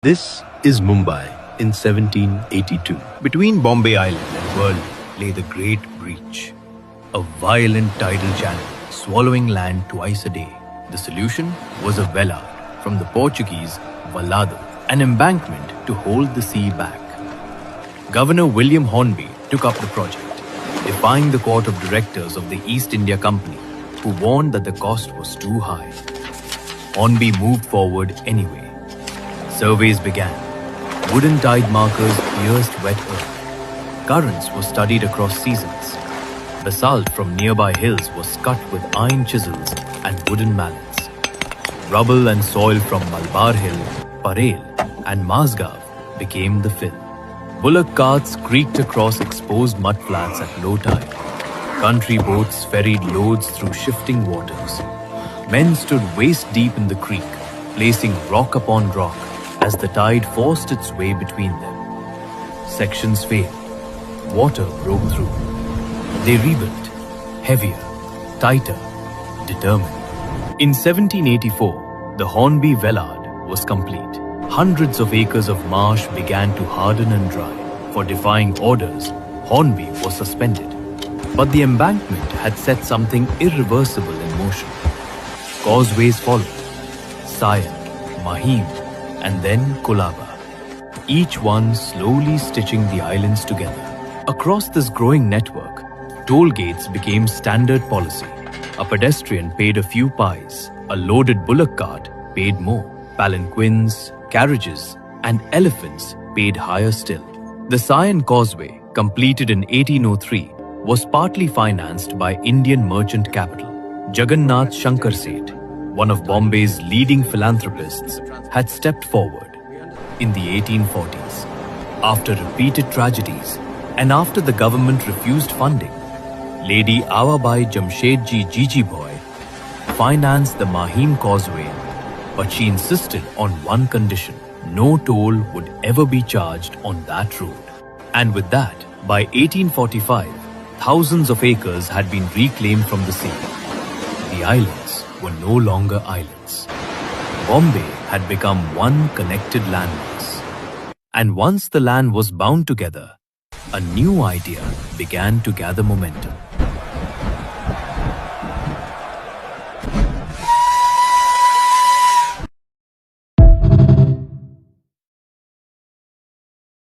This is Mumbai in 1782. Between Bombay Island and Worli lay the Great Breach, a violent tidal channel swallowing land twice a day. The solution was a vellard from the Portuguese vallado, an embankment to hold the sea back. Governor William Hornby took up the project, defying the court of directors of the East India Company, who warned that the cost was too high. Hornby moved forward anyway. Surveys began. Wooden tide markers pierced wet earth. Currents were studied across seasons. Basalt from nearby hills was cut with iron chisels and wooden mallets. Rubble and soil from Malabar Hill, Parel and Mazgaon became the fill. Bullock carts creaked across exposed mudflats at low tide. Country boats ferried loads through shifting waters. Men stood waist deep in the creek, placing rock upon rock as the tide forced its way between them. Sections failed. Water broke through. They rebuilt, heavier, tighter, determined. In 1784, the Hornby Vellard was complete. Hundreds of acres of marsh began to harden and dry. For defying orders, Hornby was suspended. But the embankment had set something irreversible in motion. Causeways followed. Sion, Mahim, and then Colaba, each one slowly stitching the islands together. Across this growing network, toll gates became standard policy. A pedestrian paid a few pies, a loaded bullock cart paid more, palanquins, carriages, and elephants paid higher still. The Sion Causeway, completed in 1803, was partly financed by Indian merchant capital. Jagannath Shankar Seth, one of Bombay's leading philanthropists, had stepped forward. In the 1840s, after repeated tragedies and after the government refused funding, Lady Awabai Jamshedji Jijibhoy financed the Mahim Causeway, but she insisted on one condition: no toll would ever be charged on that road. And with that, by 1845, thousands of acres had been reclaimed from the sea. The islands were no longer islands. Bombay had become one connected landmass. And once the land was bound together, a new idea began to gather momentum.